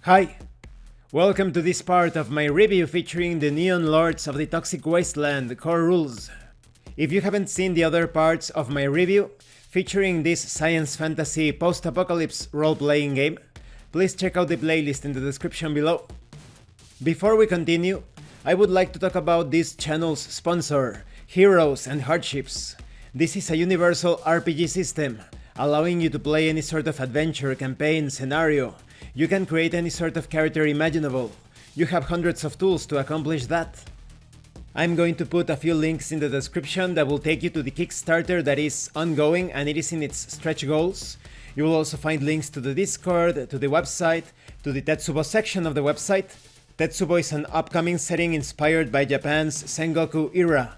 Hi! Welcome to this part of my review featuring the Neon Lords of the Toxic Wasteland Core Rulez. If you haven't seen the other parts of my review, featuring this science fantasy post-apocalypse role-playing game, please check out the playlist in the description below. Before we continue, I would like to talk about this channel's sponsor, Heroes and Hardships. This is a universal RPG system, allowing you to play any sort of adventure, campaign, scenario. You can create any sort of character imaginable. You have hundreds of tools to accomplish that. I'm going to put a few links in the description that will take you to the Kickstarter that is ongoing and it is in its stretch goals. You will also find links to the Discord, to the website, to the Tetsubo section of the website. Tetsubo is an upcoming setting inspired by Japan's Sengoku era.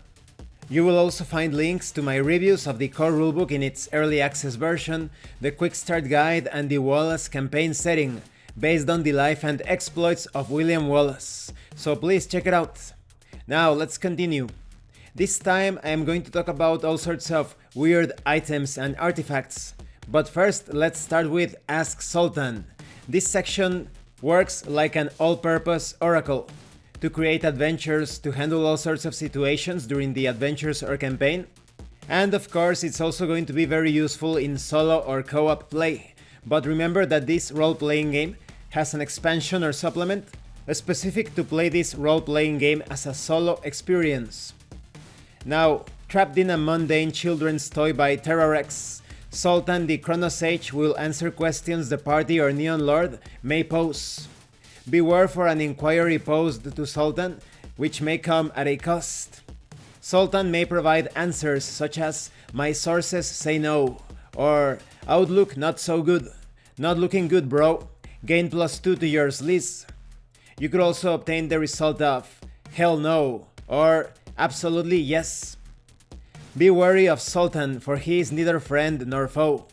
You will also find links to my reviews of the core rulebook in its early access version, the Quickstart guide and the Wallace campaign setting, based on the life and exploits of William Wallace, so please check it out. Now let's continue. This time I am going to talk about all sorts of weird items and artifacts, but first let's start with Ask Sultan. This section works like an all-purpose oracle to create adventures, to handle all sorts of situations during the adventures or campaign. And of course it's also going to be very useful in solo or co-op play. But remember that this role-playing game has an expansion or supplement specific to play this role-playing game as a solo experience. Now, trapped in a mundane children's toy by Terrorex, Sultan the Chronosage will answer questions the party or Neon Lord may pose. Beware for an inquiry posed to Sultan, which may come at a cost. Sultan may provide answers such as, "My sources say no," or "Outlook not so good," "Not looking good bro," "Gain +2 to your sleaze." You could also obtain the result of, "Hell no," or "Absolutely yes." Be wary of Sultan, for he is neither friend nor foe.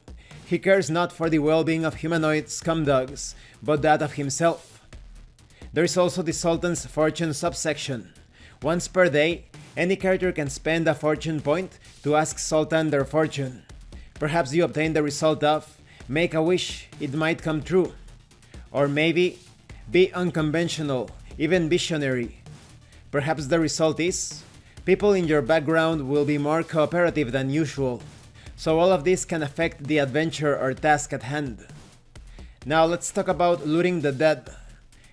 He cares not for the well-being of humanoid scumdogs, but that of himself. There is also the Sultan's Fortune Subsection. Once per day, any character can spend a fortune point to ask Sultan their fortune. Perhaps you obtain the result of, "Make a wish, it might come true." Or maybe, "Be unconventional, even visionary." Perhaps the result is, "People in your background will be more cooperative than usual." So all of this can affect the adventure or task at hand. Now let's talk about looting the dead.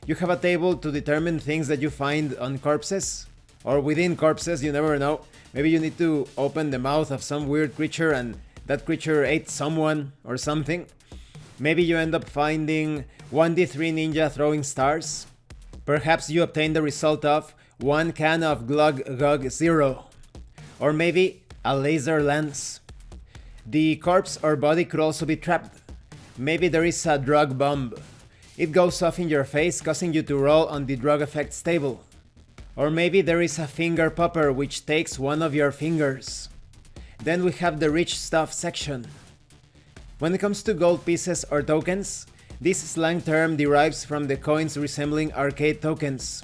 You have a table to determine things that you find on corpses, or within corpses, you never know. Maybe you need to open the mouth of some weird creature and that creature ate someone or something. Maybe you end up finding 1d3 ninja throwing stars. Perhaps you obtain the result of 1 can of Glug Gug 0. Or maybe a laser lens. The corpse or body could also be trapped. Maybe there is a drug bomb. It goes off in your face, causing you to roll on the drug effects table. Or maybe there is a finger popper which takes one of your fingers. Then we have the rich stuff section. When it comes to gold pieces or tokens, this slang term derives from the coins resembling arcade tokens.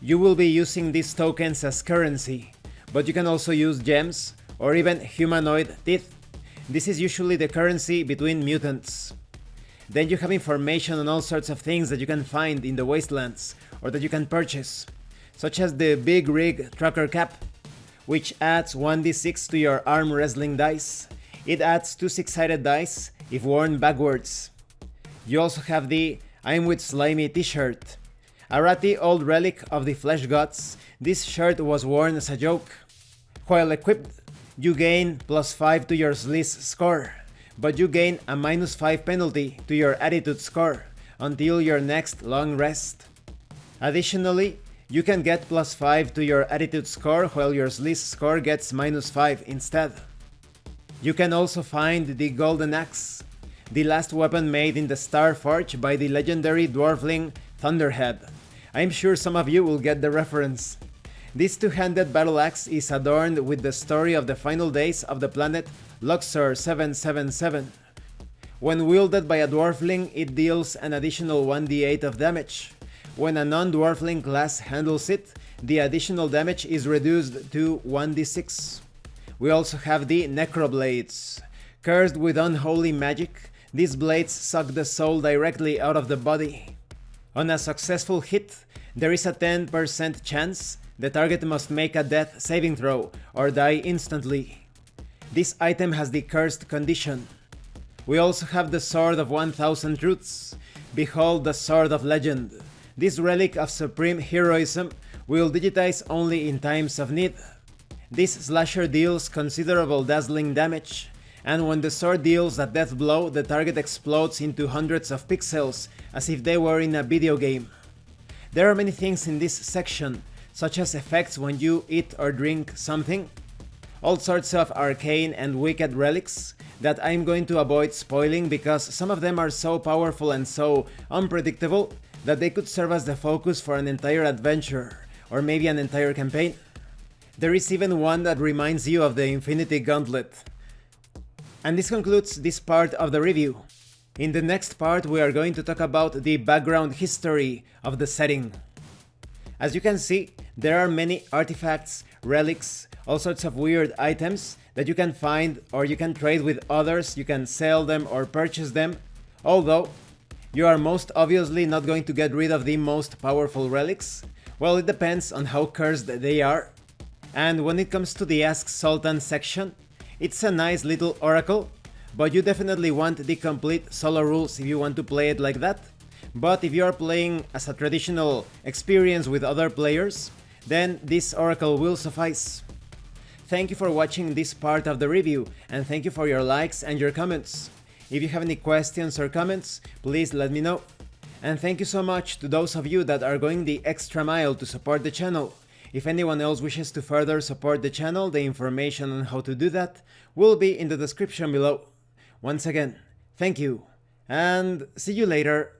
You will be using these tokens as currency, but you can also use gems or even humanoid teeth. This is usually the currency between mutants. Then you have information on all sorts of things that you can find in the wastelands or that you can purchase, such as the Big Rig Trucker Cap, which adds 1d6 to your arm wrestling dice. It adds 2 6-sided dice if worn backwards. You also have the I'm with Slimy t-shirt, a ratty old relic of the Flesh Gods. This shirt was worn as a joke. While equipped, you gain +5 to your sleaze score, but you gain a -5 penalty to your attitude score until your next long rest. Additionally, you can get +5 to your attitude score while your sleaze score gets -5 instead. You can also find the Golden Axe, the last weapon made in the Star Forge by the legendary dwarfling Thunderhead. I'm sure some of you will get the reference. This two-handed battle axe is adorned with the story of the final days of the planet Luxor 777. When wielded by a dwarfling, it deals an additional 1d8 of damage. When a non-dwarfling class handles it, the additional damage is reduced to 1d6. We also have the Necroblades. Cursed with unholy magic, these blades suck the soul directly out of the body. On a successful hit, there is a 10% chance the target must make a death saving throw or die instantly. This item has the cursed condition. We also have the Sword of 1000 Truths. Behold the Sword of Legend. This relic of supreme heroism will digitize only in times of need. This slasher deals considerable dazzling damage, and when the sword deals a death blow, the target explodes into hundreds of pixels as if they were in a video game. There are many things in this section, such as effects when you eat or drink something, all sorts of arcane and wicked relics that I'm going to avoid spoiling because some of them are so powerful and so unpredictable that they could serve as the focus for an entire adventure, or maybe an entire campaign. There is even one that reminds you of the Infinity Gauntlet. And this concludes this part of the review. In the next part we are going to talk about the background history of the setting. As you can see, there are many artifacts, relics, all sorts of weird items that you can find or you can trade with others, you can sell them or purchase them, although you are most obviously not going to get rid of the most powerful relics. Well, it depends on how cursed they are. And when it comes to the Ask Sultan section, it's a nice little oracle, but you definitely want the complete solo rules if you want to play it like that. But if you are playing as a traditional experience with other players, then this oracle will suffice. Thank you for watching this part of the review, and thank you for your likes and your comments. If you have any questions or comments, please let me know. And thank you so much to those of you that are going the extra mile to support the channel. If anyone else wishes to further support the channel, the information on how to do that will be in the description below. Once again, thank you, and see you later.